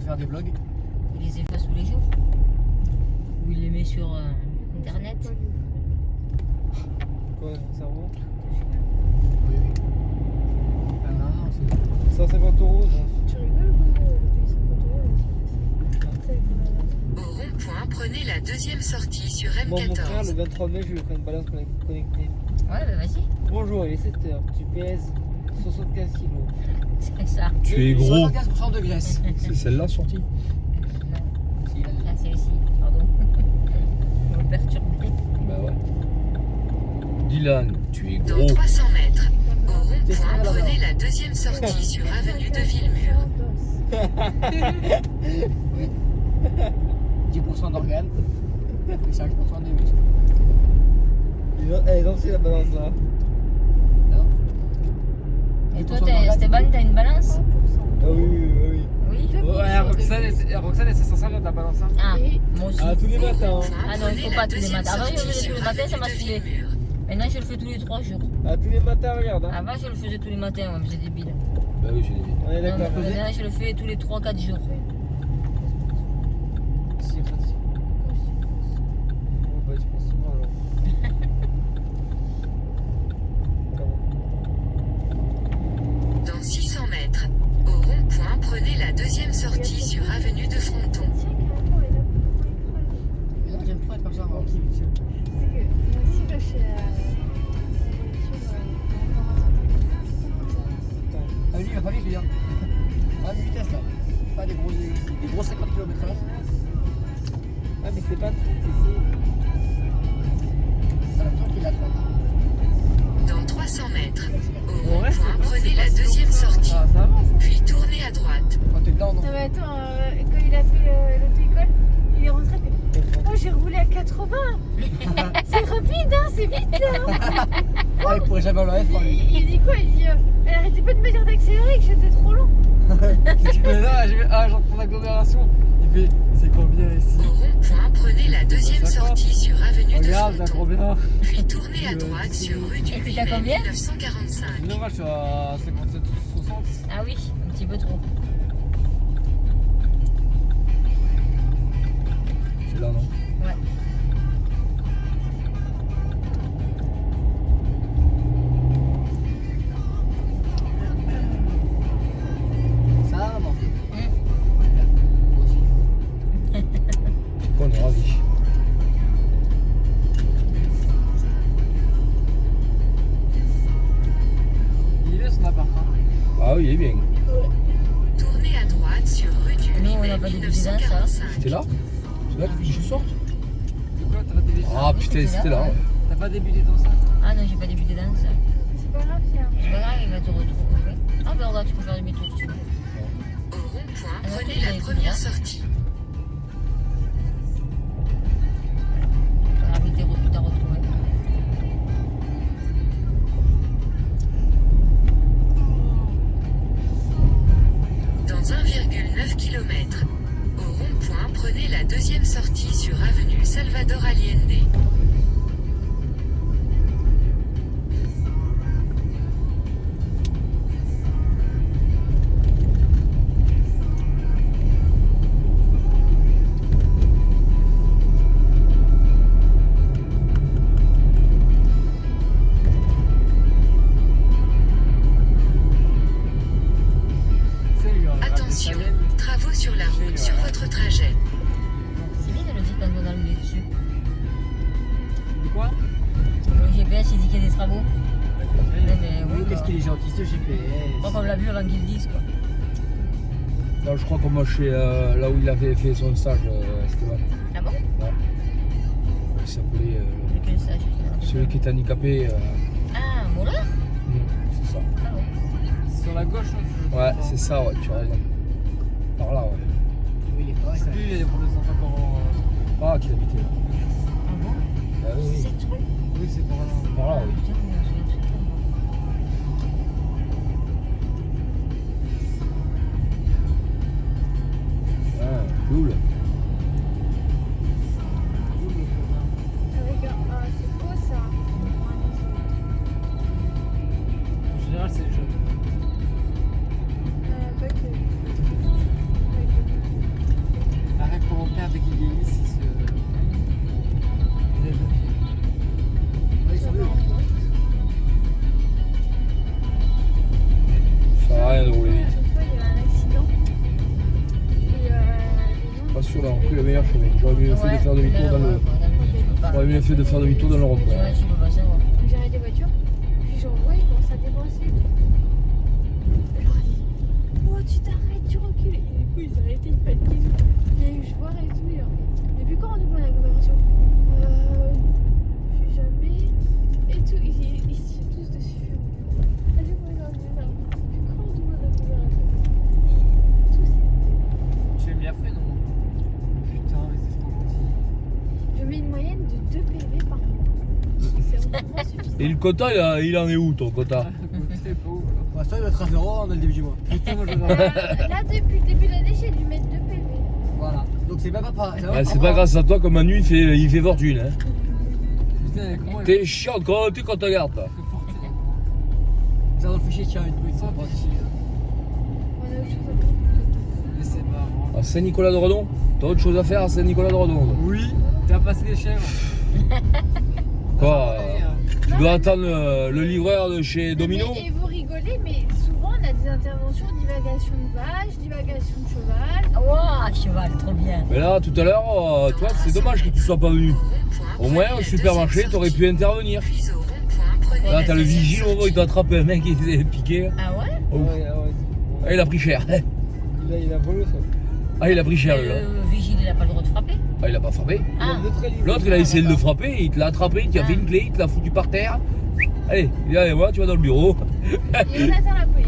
faire des vlogs. Il les efface tous les jours. Ou il les met sur internet. Quoi, un cerveau? Oui, oui. Ah non, c'est... 150 €, non. Tu rigoles ou quoi, le pays 50 €, c'est Au rond-point, prenez la deuxième sortie sur Moi, mon frère, M14. le 23 mai, je lui ferai une balance connectée. Ouais, bah vas-y. Bonjour, il est 7h, tu pèses 75 kg. C'est ça. Tu es gros. 75% de graisse. C'est celle-là sortie. Si, là, Ah, c'est ici, pardon. Je me perturber. Bah ouais. Dylan, tu es Dans gros. 300 mètres, au C'est ça, rond-point, là-bas. prenez la deuxième sortie sur avenue de Villemur. 10% d'organes et 5% de muscles. Elle est gentille la balance là. Non. Et toi, 10% d'organes, Esteban, t'as une balance? Ah oui, oui, oui. Oui. Ouais, Roxane, elle s'est censée la balance. Hein. Ah, Et- moi aussi. Ah, tous les matins. Ah non, il faut pas tous les matins. Avant, je le faisais tous les matins, ça m'a saoulé. Maintenant, je le fais tous les 3 jours. Ah, tous les matins, regarde. Hein. Avant, je le faisais tous les matins, ouais, mais c'est débile. Bah oui, j'ai dit. On est Non, d'accord. maintenant, je le fais tous les 3-4 jours. Si, pas si. Bon, bah, je pense souvent alors. Comment? Dans 600 mètres, au rond-point, prenez la deuxième sortie sur avenue de Fronton. Tiens, carrément, les là, comment ils prennent? Et là, j'aime pas être comme ça, moi. C'est que moi aussi, là, chez la voiture, Ah, lui, il va pas vite, lui. Hein. Ah, une vitesse là. Pas des gros 50 km/h. Ah, mais c'est pas trop. Ça va tranquille à 30. Dans 300 mètres, au En vrai, c'est rond-point, pas- prenez c'est la pas si deuxième long que ça. sortie, Ah, ça avance. puis tournez à droite. Quand t'es dedans, non. Non mais attends, quand il a fait l'auto-école, il est rentré, il fait oh j'ai roulé à 80. C'est rapide hein, c'est vite là. Ah, il pourrait jamais avoir la F, lui. Il dit quoi? Il dit elle arrêtait pas de me dire d'accélérer que j'étais trop long. Mais là, j'ai fait, ah, j'entends l'agglomération. Il fait, c'est combien ici? Au rond-point, prenez la deuxième 50. sortie sur avenue de Regarde, j'ai Fronton, combien? puis tournez à droite sur rue du Et t'es 8 à mai combien 1945. Non, moi, je suis à 57, 60. Ah oui, un petit peu trop. C'est là, non? Ouais. Ça va, maman. C'est quoi, on est ravis. Il est bien son appart. Hein. Ah oui, il est bien. Tournez à droite sur rue du Nous, 8 on mai n'a pas débuté dans ça. 1945. C'était là? C'est là que je sorte? De quoi? T'as pas débuté? Ah oui, putain, c'était c'était là, là. ouais. T'as pas débuté dans ça? Ah non, j'ai pas débuté dans ça. C'est pas grave, tiens. C'est pas grave, il va te retrouver. Ah ben regarde, tu peux faire demi-tour si tu veux. Au rond-point, Ah, prenez vous la avez tout première droit. sortie. Ah oui, t'as retrouvé. Dans 1,9 km, au rond-point, prenez la deuxième sortie sur avenue Salvador Allende. Attention, travaux sur la route sur votre trajet. C'est bien de le dire quand on a le nez dessus. De quoi? Le GPS, il dit qu'il y a des travaux. Mais Oui, oui, qu'est-ce qu'il est gentil ce je crois GPS. qu'on l'a vu avant qu'ils le disent quoi. Là, je crois qu'on va chez là où il avait fait son stage, Esteban. Ah bon? Il s'appelait Lequel stage? celui qui est handicapé. Ah, Mollard? C'est ça. Ah bon. Sur la gauche, hein, Ouais, c'est ça, ouais, tu as raison. Par là, ouais. Oui, il est pas ça. Lui, il est pour descendre encore. Ah, qui habitait là. Ah bon? Ah oui, C'est oui. cette rue? Oui, c'est par là. Par là, oui. Putain, mais on se souvient de tout le temps. Ah, cool. Avec c'est beau ça. En général, c'est le jeu. Pas que. on a pris le meilleur chemin. J'aurais mieux fait de faire demi-tour dans le. J'aurais mieux fait de faire demi-tour dans le rond. Ouais, tu peux pas savoir. J'ai arrêté la voiture, puis j'en vois, il commence à débrosser. Je leur ai dit, oh tu t'arrêtes, tu recules. Et du coup ils arrêtaient, ils paniquaient. Je vois et tout, il leur fait, depuis quand on double en agglomération Je sais jamais. Et tout, ils se tirent tous dessus. Allez, moi, non, depuis quand on double en agglomération Tous. Tu l'as mis après, non? Putain, mais c'est trop gentil. Je mets une moyenne de 2 PV par mois. C'est vraiment suffisant. Et le quota, il en est où ton quota? C'est pas ouf. Pour l'instant, il va être à 0 dès le début du mois. Putain, moi je Là, depuis le début de l'année, j'ai dû mettre 2 PV. Voilà. Donc c'est même pas. C'est pas grâce à toi que Manu il fait fortune. Hein. Putain, comment il T'es chiant quand tu regardes. Toi. Ça va le fichier, tiens, une truc. Sans pitié. On a autre chose à faire. Mais c'est marrant. À Saint-Nicolas-de-Redon, t'as autre chose à faire à Saint-Nicolas-de-Redon? Oui, t'as passé les chèvres. Quoi Tu dois attendre le livreur de chez Domino? Et vous rigolez, mais souvent on a des interventions divagation de vache, divagation de cheval. Ouah, cheval, trop bien. Mais là, tout à l'heure, toi, c'est dommage que tu sois pas venu. Au moins, au supermarché, t'aurais pu intervenir. Puis au rond-point, prenez Là, la t'as le deuxième vigile, au moins, il t'a attrapé un mec qui s'est piqué. Ah ouais? Oh. Ouais, Ah, il a pris cher. il a volé ça. Ah, il a pris cher, Mais le gars. le vigile, il a pas le droit de frapper. Ah, il a pas frappé. Ah, L'autre, il a essayé de le frapper, il te l'a attrapé, il t'a fait une clé, il te l'a foutu par terre. Allez, viens, allez, voilà, tu vas dans le bureau. Et on attend la police.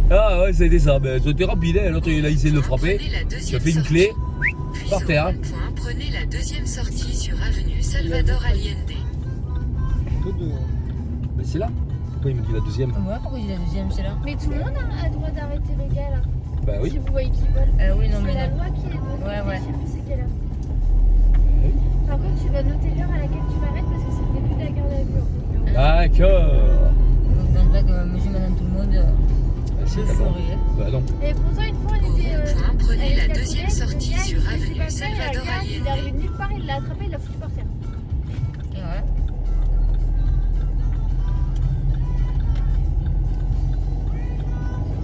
Ah ouais, ça a été ça. Ben, c'était rapide, hein. L'autre, il a essayé de le frapper. Prenez la Tu deuxième as fait une sortie. clé. Puis par au terre. rond-point, prenez la deuxième sortie sur avenue Salvador Allende. Ben, c'est là. Pourquoi il me dit la deuxième? ouais, pourquoi il dit la deuxième, c'est là? Mais tout le monde a le droit d'arrêter le gars là. Bah oui. Si vous voyez qu'il vole. Oui, non, C'est mais la non. loi qui est donnée. Ouais, ouais. Je sais plus c'est quelle heure. Par contre, tu vas noter l'heure à laquelle tu m'arrêtes parce que c'est le début de la garde à vue. D'accord. Donc, dans le bac, monsieur, madame, tout le monde, C'est je d'accord. ferai. Bah non. Et pourtant, une fois, on Au était. rond-point, prenez avec la la deuxième collègue, sortie le gars, sur il avenue faisait pas ça, Salvador le gars, il est Allende. arrivé de nulle part, il l'a attrapé, il l'a foutu par terre. Et voilà. Et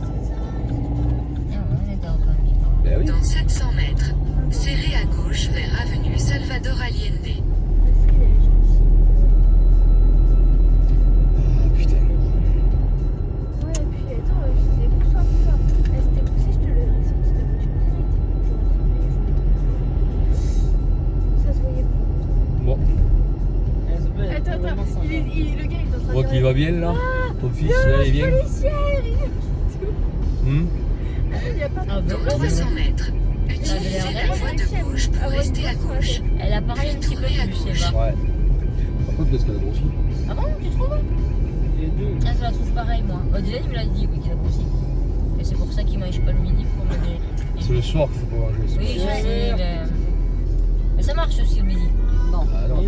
voilà, on est dans le camping. Ben oui. Dans 700 mètres, serrez à gauche vers avenue Salvador Allende. Parce qu'il est gentil. Ah putain. Ouais, et puis attends, je disais pousse-toi. Elle s'était poussée, je te l'aurais sorti de la voiture direct. Ça se voyait pas. Bon. Attends, le gars il est en train de Toi qui va bien là? Ton fils, là, il est bien? Hmm? Ah, Il y a pas de ben, Dans 300 mètres, utilisez la voie de gauche pour rester à gauche. Elle apparaît un petit peu plus, c'est pas. Ouais. Par contre, qu'est-ce qu'elle a grossi? Ah bon, tu trouves? Les deux. Ah, je la trouve pareil, moi. Dylan, il me l'a dit, oui, qu'il a grossi. Et c'est pour ça qu'il mange pas le midi pour me dire. C'est le soir qu'il faut pas manger. ça. Oui, je sais, mais ça marche aussi le midi. Non. Ah non. Mais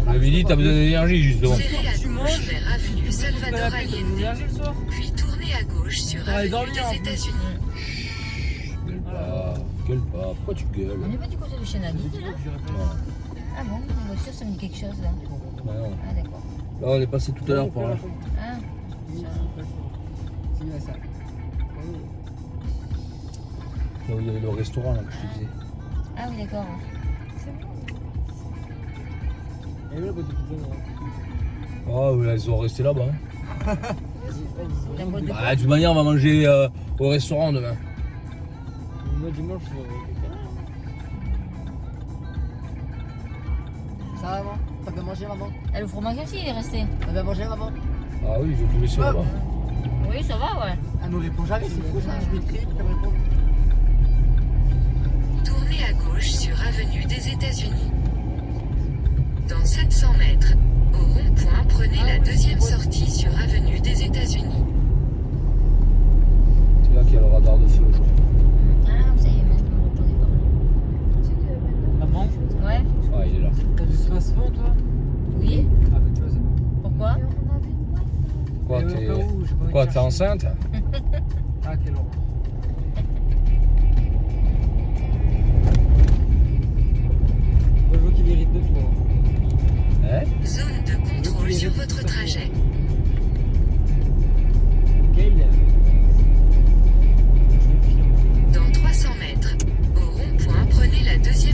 non. Le midi, t'as besoin d'énergie justement. Serrez à gauche vers avenue Salvador Allende. L'énergie le soir. Puis tournez à gauche sur Ouais, avenue dormir, en des plus. États-Unis. Gueule pas, gueule pas. Pourquoi tu On gueules? n'est pas du côté de Chenali, là? Non. Ah bon, la voiture, ça me dit quelque chose, là. Bah non. Ah, d'accord. Là, on est passé tout à l'heure par là. Ah, C'est bien ça. Là où il y avait le restaurant là, que je te disais. ah oui, d'accord. Et là, boîte de pizza, Ah oui, là, ils sont restés là-bas. Hein. La boîte de Ah, de toute manière, on va manger au restaurant demain. moi dimanche, Ça va, maman? T'as bien mangé, maman? Ah, le fromage aussi, il est resté. T'as bien mangé, maman? Ah oui, ils ont tout laissé là-bas. Oui, ça va, ouais. Elle nous répond jamais, c'est fou ça. Je m'écris, elle me répond. Tournez à gauche sur avenue des États-Unis. Dans 700 mètres, au rond-point, prenez la deuxième sortie sur avenue des États-Unis. C'est là qu'il y a le radar de feu aujourd'hui. Ah, ça y est, maintenant, on reprend des paroles. C'est que maintenant. maman, Ouais, Ah, il est là. t'as du smartphone toi? oui. Ah bah tu vois, c'est bon. Pourquoi? On avait une boîte. Quoi, Et au t'es cas où, j'ai pas envie quoi, de t'es chercher. enceinte? Ah, quelle horreur. Je veux qu'il hérite de toi. Hein? Zone de contrôle sur votre trajet. Quel Dans 300 mètres, au rond-point, prenez la deuxième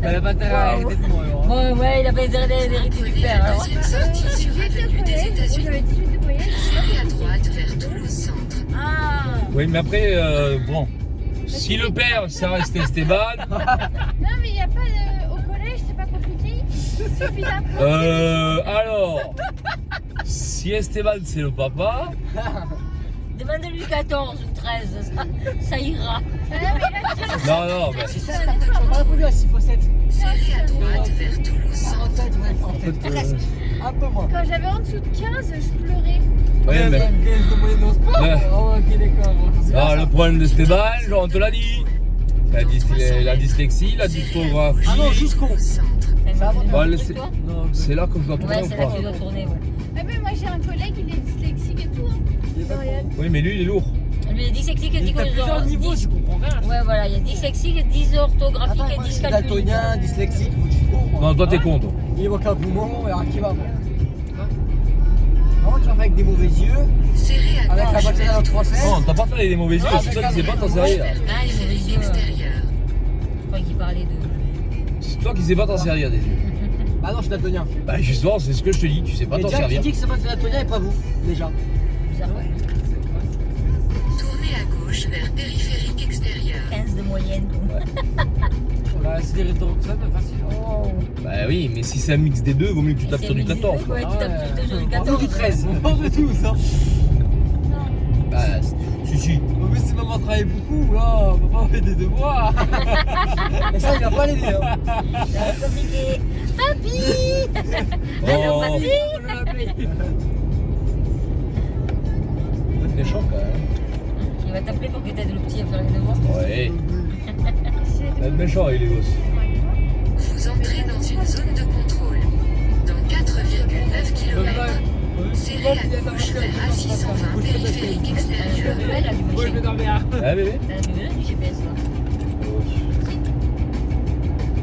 Elle a pas intérêt à arrêter de moi alors. Bon, ouais, il a pas intérêt d'hériter du Prenez père la alors. deuxième sortie sur J'étais au avenue des collège, où États-Unis. j'avais 18 de moyenne. Puis à droite vers Toulouse Centre. Ah. Oui, mais après, bon. Si le père, ça reste Esteban, Non, mais il n'y a pas de... Au collège, c'est pas compliqué. Il suffit d'apprendre. alors, si Esteban c'est le papa, Demande-lui 14 ou 13, ça ira. Ah, mais là, tu non, mais C'est ça, on va répondu à 6 x 7. Serrez à droite vers Toulouse Centre. 47, ouais, en fait, un peu moins. Quand j'avais en dessous de 15, je pleurais. ouais, mais 15 de moyenne au sport. Ouais. Oh, ok, d'accord. le problème d'Esteban, genre, on te l'a dit. La dyslexie, la dystographie. Ah non, jusqu'au. Toulouse Centre. Ça va, Ouais, toi Non, C'est là que je dois tourner Ouais, ou c'est là que pas tu dois tourner. Ouais. Ah, mais moi, j'ai un collègue, il est dyslexique et tout. Hein. Dorian. Oui, mais lui, il est lourd. Lui, il est dyslexique et il y a plusieurs niveaux, je comprends rien. Ouais, voilà, il y a dyslexique, dysorthographique Attends, et moi, je suis dyscalculique. daltonien, dyslexique, faut que tu cours. moi. Non, toi, t'es con, toi. Il évoque un poumon, on verra qui va. moi. Comment tu vas faire avec des mauvais yeux, Serrez à avec la gauche voiture à vers notre français? Non, t'as pas fait les mauvais yeux, c'est toi qui sais pas t'en servir. Ah, les mauvais yeux. extérieur. Je crois qu'il parlait de. C'est toi qui sais pas t'en servir des yeux. Bah non, je suis daltonien. Bah, justement, c'est ce que je te dis, tu sais pas Et t'en Jack qui servir. dit que c'est pas daltonien et pas vous, déjà. Bizarre. Tournez à gauche vers périphérique extérieur. 15 de moyenne. Bah, c'est des rétroxones, facile. Oh. Bah oui, mais si c'est un mix des deux, vaut mieux que tu tapes sur du 14. quoi. Ouais, tu tapes sur du Ou 14. du 13. On parle de tout ça. Bah, si. Mais si maman travaille beaucoup, là, papa fait des devoirs. Mais ça, il va pas l'aider. Hein. Ça va être compliqué. Papy. Alors, Oh, papy. On l'a appelé. c'est méchant quand même. Il va t'appeler pour que t'aides le petit à faire les devoirs. Ouais, c'est méchant, il est gosse. Vous entrez dans une zone de contrôle. Dans 4,9 km. Serrez à gauche vers A620 périphérique extérieur. Elle a du Moi, je vais dormir. Ah, bébé Elle a du GPS là.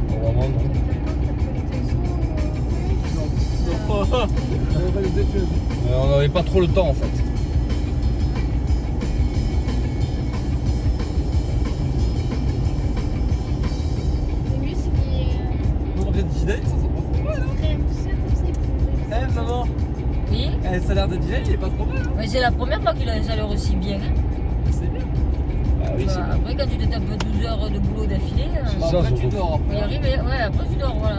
Bon, vraiment, non. On va les deux choses. On n'avait pas trop le temps en fait. Le mieux, c'est qu'il On revient de Gidel, ça sent pas trop mal. Hein. ferait un poussé comme ça, il pourrait. Eh, maman, Oui. le salaire de Gidel, il est pas trop mal. Hein. Mais c'est la première fois qu'il a un salaire aussi bien. Hein. C'est bien. Ah oui, c'est Bah, bien. après, quand tu te tapes 12 heures de boulot d'affilée, C'est Bah, ça, après, tu surtout. dors. faut y Après. arriver. Ouais, après tu dors, voilà.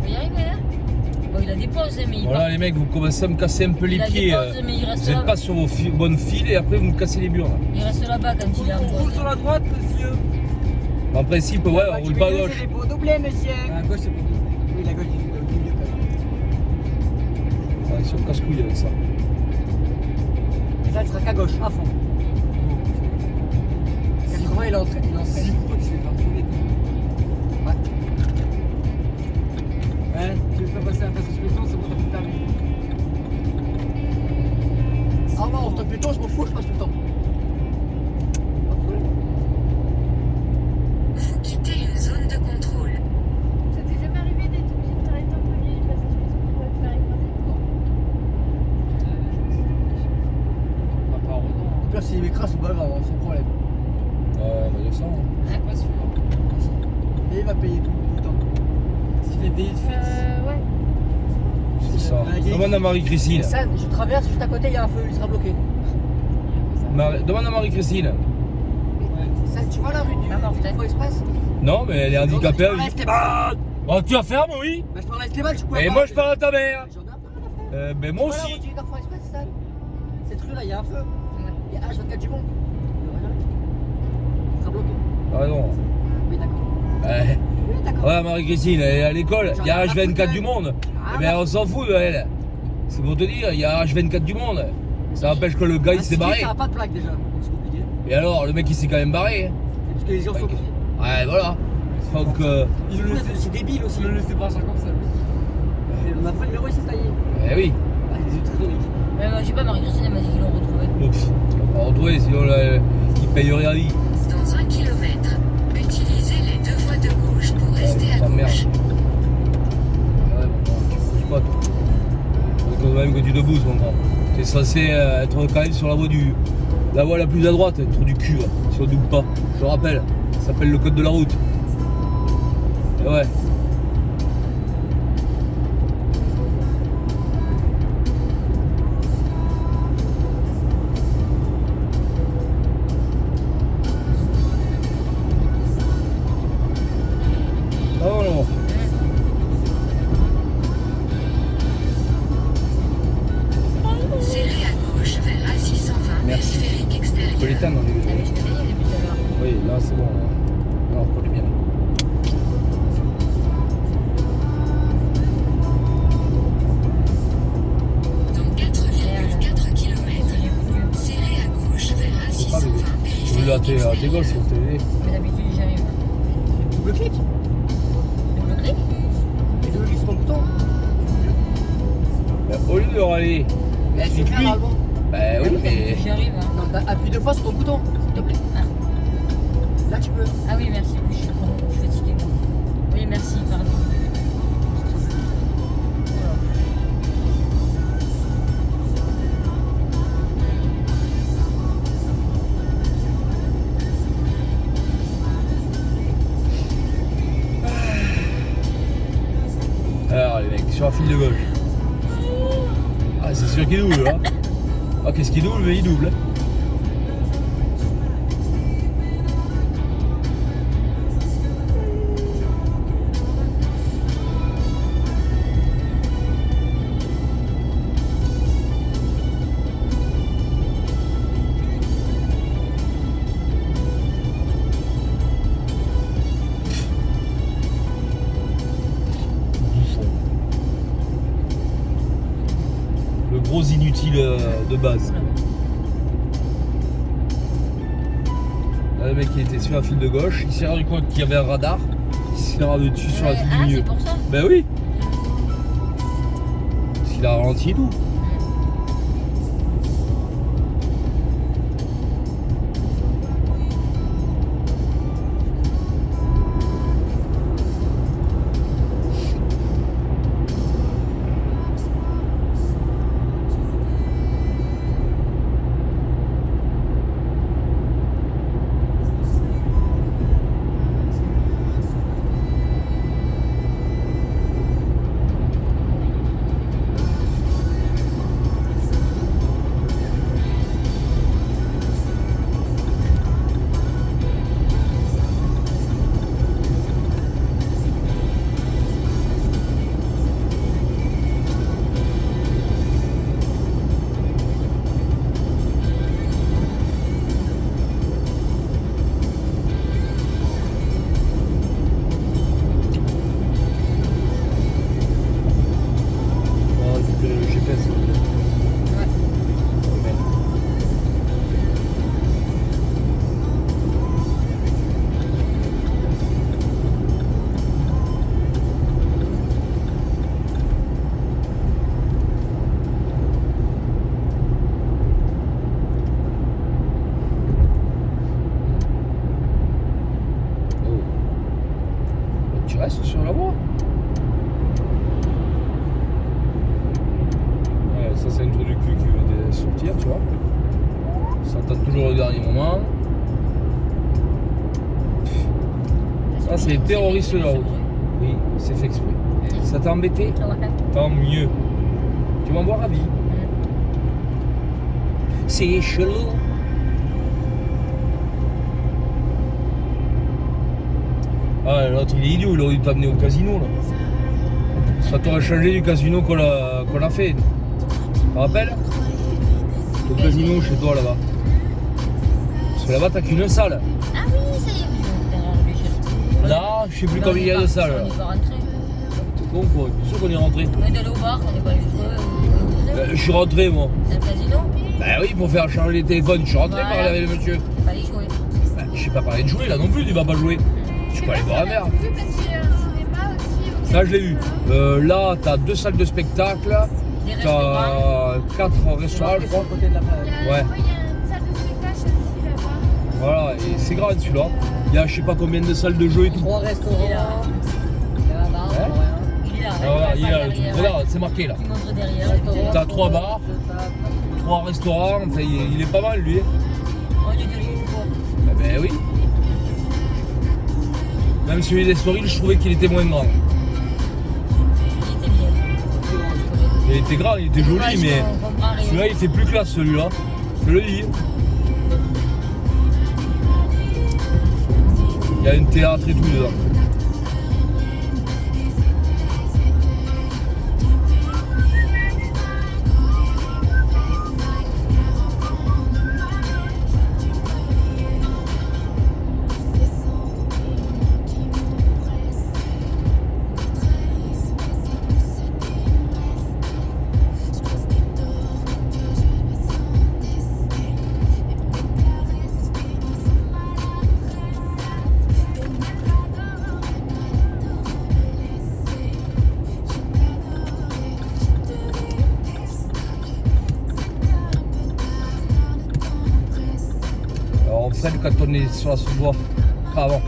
Faut y arriver, hein. Bon, il a des pauses, hein, mais il Voilà part. les mecs, vous commencez à me casser un peu les Il a des pieds. pauses, mais il reste Vous n'êtes là. pas sur vos bonnes files et après vous me cassez les burnes. Il reste là-bas quand il est en On roule pause. sur la droite, monsieur. En principe, ouais, on roule pas à gauche. C'est pour doubler, monsieur. À gauche, c'est pour tout. Oui, la gauche, du milieu quand même. Ouais, si on casse-couille avec ça. Et ça, il sera qu'à gauche, à fond. 80, il entraîne. C'est quoi que je vais faire trouver. Ouais. Ouais, tu veux pas passer un passe suspension, c'est bon, t'as plus de permis. Ah non, on stoppe les temps, je m'en fous, je passe tout le temps. Vous quittez une zone de contrôle. Ça t'est jamais arrivé d'être obligé de t'arrêter en premier du passage pour te faire écraser? Pas par autant. Au pire, s'il m'écrase, c'est pas grave, hein, sans problème. Ouais, on va dire ça. hein. Pas sûr. Et il va payer tout le temps. S'il fait des fuites. Ouais. C'est ça. Demande à Marie-Christine. Ça, je traverse, juste à côté, il y a un feu, il sera bloqué. Demande à Marie-Christine. Ça, tu vois la rue du Ah, non, peut-être. Faux Express? Non, mais elle est handicapée. Je oui. parle à Ah oh, tu vas faire, oui. Bah, je parle à Esteban, je pouvais Et pas. moi, je parle à ta mère. J'en ai un peu rien à faire. Ben moi Tu vois la aussi. rue du Carrefour Express, Stan? Cette rue-là, il y a un feu. Il y a H24 du monde. Il sera bloqué. Ah non. Oui, d'accord. Ouais. Oui, d'accord. Ouais, Marie-Christine, elle est à l'école. Il y a H24 du monde. Ah, Eh ben, on s'en fout de elle. C'est pour te dire, il y a H24 du monde. Ça empêche que le gars il s'est barré. Ça n'a pas de plaque déjà, donc c'est compliqué. Et alors, le mec il s'est quand même barré. hein. C'est parce que les gens sont. Ouais, voilà. Donc, Il le sait. C'est débile aussi. Il le laissait pas comme ça. On a pris le numéro et c'est taillé. eh oui. Ah, il est très logique. Mais moi, je sais pas, Marie-Christine elle m'a dit qu'ils l'ont retrouvé. Oups. On va retrouver, sinon là, il paye rien à vie. Dans 1 km, utilisez les deux voies de gauche pour rester à putain, merde. gauche. Ouais, bon, tu bouges pas, toi. Faut quand même que tu te bouges, mon grand. T'es censé être quand même sur la voie la voie la plus à droite, être du cul, hein, si on double pas. Je te rappelle, ça s'appelle le code de la route. Ouais. Oh non. Serré à gauche vers A620 Merci. périphérique Je peux extérieur. l'éteindre. Ah, mais je te l'ai dit depuis tout à l'heure. Oui, là c'est bon. Alors, pour les bien. Dans 4,4 km, J'ai voulu. serré à gauche vers C'est pas bébé. A620 Je veux périphérique à tes gosses sur télé. Mais d'habitude, j'y arrive. Double clic. Double clic. Et double clic sur ton bouton. Au lieu de râler, Mais c'est clique fait lui. normalement. Bah oui, mais. J'y arrive. Hein. Non, appuie 2 fois sur ton bouton, s'il te plaît. Ah. Là, tu peux. Ah oui, merci. Oui, je suis con. Je suis fatiguée. Oui, merci, pardon. Alors les mecs, sur la file de gauche. Ah c'est sûr qu'il double là. Ah qu'est-ce qu'il double, mais il double. Le gros inutile de base. Là, le mec il était sur la file de gauche, il s'est rendu compte qu'il y avait un radar, il s'est rendu dessus sur la file du Ah, milieu. c'est pour ça. Ben oui. Parce qu'il a ralenti et tout. On va récupérer le GPS. s'il vous plaît. Ouais. Ouais. Oh. Tu restes sur la voie? Ouais, ça c'est un trou du cul qui veut sortir, tu vois. Ça attend toujours le dernier moment. Ça c'est les terroristes de la route. Oui, c'est fait exprès. Ça t'a embêté? Ouais. Tant mieux. Tu m'en vois ravi. C'est chelou. Ah, l'autre il est idiot, il aurait dû t'amener au casino là. Ça t'aurait changé du casino qu'on a fait. Tu te rappelles? Au casino chez toi là-bas. Parce que là-bas t'as qu'une salle. Ah oui, ça y est. Putain, réfléchir. Là, je sais plus combien il y a de salles. On n'est pas rentré. T'es con quoi, bien sûr qu'on est rentré. On est allé au bar, on n'est pas allé jouer. Je suis rentré moi. C'est le casino. Bah oui, pour faire charger les téléphones, je suis rentré Voilà. parler avec le monsieur. On n'est pas allé jouer. Bah, je sais pas parler de jouer là non plus, tu vas pas jouer. Tu peux aller voir la mère. Vu parce qu'il y a un cinéma aussi. au Ça je l'ai vu. Là, t'as 2 salles de spectacle, Des restaurants. t'as 4 restaurants je crois. Côté de la Il y a, Ouais. il y a une salle de spectacle aussi là-bas. Voilà, et c'est grand celui-là. Il y a je sais pas combien de salles de jeu et tout. 3 restaurants. Il est là. Là-bas, Ouais. rien. Il est là. Ah, voilà, il est là, le truc. derrière. Regarde, c'est marqué là. Tu montres derrière. T'as 3 bars, 3 restaurants, enfin il est pas mal lui. On est allé une fois. Ah ben oui. Même celui d'Estoril, je trouvais qu'il était moins grand. Il était bien. Il était grand, il était joli, mais celui-là il fait plus classe celui-là. Je te le dis. Il y a un théâtre et tout dedans. Alors on freine quand on est sur la sous-voie, pas avant.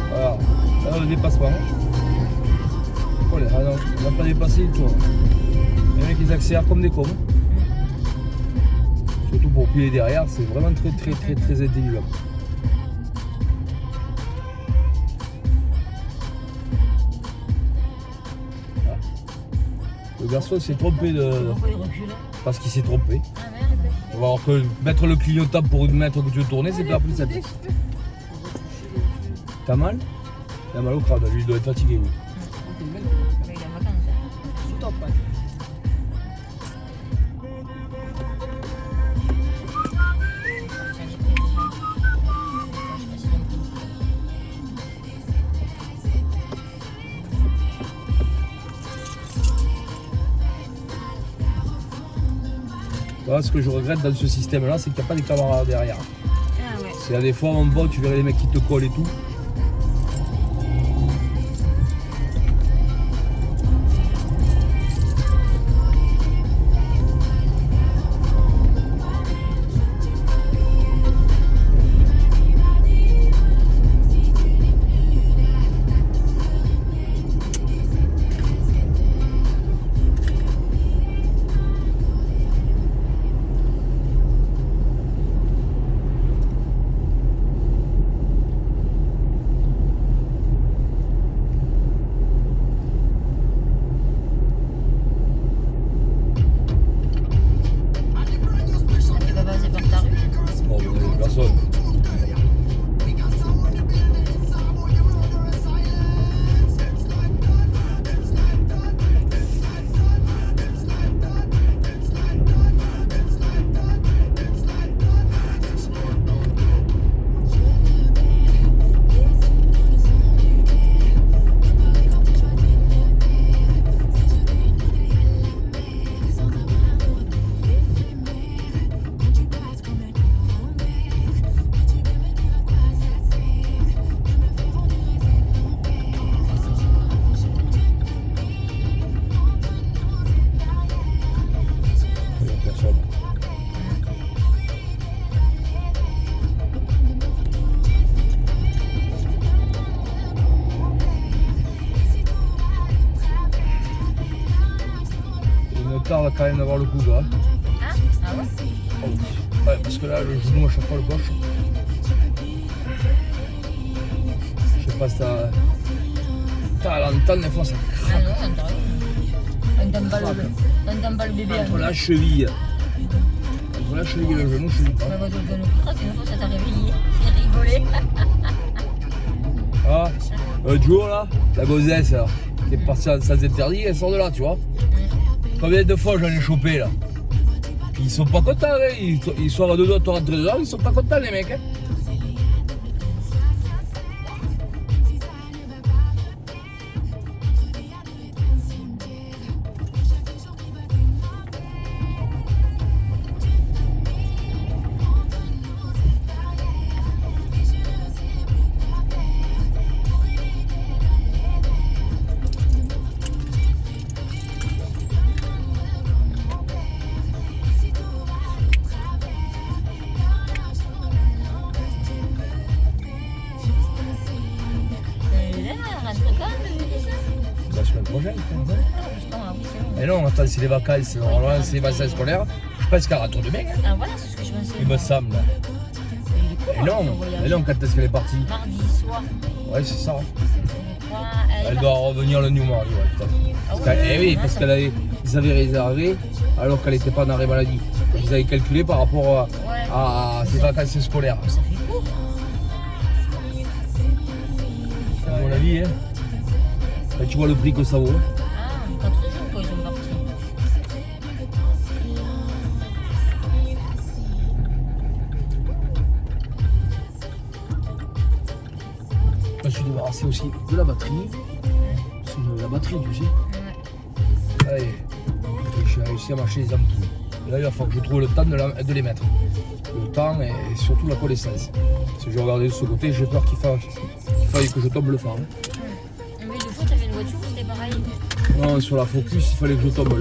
Voilà, là le dépassement. Oh, ah non, on n'a pas dépassé du tout. Les mecs ils accélèrent comme des cons. Surtout pour piler derrière, c'est vraiment très intelligent. Ah. Le garçon s'est trompé Pourquoi il recule? parce qu'il s'est trompé. Ah merde. Alors que mettre le clignotable pour mettre que tu veux tourner, c'est pas plus simple. T'as mal? Il a mal au crâne, lui il doit être fatigué. Lui. Mais il est en vacances. Sous top, ouais. Tiens, j'ai pris déjà. Attends, je passe un peu. Voilà, ce que je regrette dans ce système-là, c'est qu'il n'y a pas des caméras derrière. Ah ouais. C'est à des fois en bas, tu verrais les mecs qui te collent et tout. Tu vas passer par ta rue? Bon, il y a personne. Il y a personne. Il me tarde quand même d'avoir le coup gras. Ah ouais? Oh, ouais, parce que là, le genou à chaque fois, le gauche. Je sais pas si t'as l'entendre des fois, ça Ah non, on entend rien. On n'entend pas le bébé. entre la cheville. Entre la cheville et le genou, je suis pas. Ma voix de nous craque, une fois ça t'a réveillé. J'ai rigolé. Ah, Joe là, la gonzesse là, qui est partie sans interdit, elle sort de là, tu vois. Combien de fois j'en ai chopé là? Puis ils sont pas contents, hein. Ils sont à deux doigts de rentrer dedans, ils sont pas contents les mecs. Hein. Ah oui, c'est bon. Mais non, attends, c'est les vacances. Normalement, c'est les vacances scolaires. Je pense qu'elle retourne demain. Hein, Ah voilà, c'est ce que je pensais. il me semble. Il est court, Et non, son voyage. mais non, quand est-ce qu'elle est partie? Mardi soir. Ouais, c'est ça. Je crois, Elle doit revenir le New Mardi, ouais, putain. Ah Eh oui, parce qu'ils avaient réservé alors qu'elle n'était pas en arrêt maladie. Ils avaient calculé par rapport à ses vacances scolaires. Ça fait court. À mon avis, hein. Là, tu vois le prix que ça vaut. Ah, 4 jours quoi, ils sont partis. Je suis débarrassé aussi de la batterie. C'est la batterie, tu sais. Ouais. Allez, j'ai réussi à marcher les ampoules. Et là, il va falloir que je trouve le temps de les mettre. Le temps et surtout la connaissance. Si je regardais de ce côté, j'ai peur qu'il faille que je tombe le phare. Mais deux fois, t'avais une voiture, c'était pareil. Non, sur la Focus, il fallait que je tombe.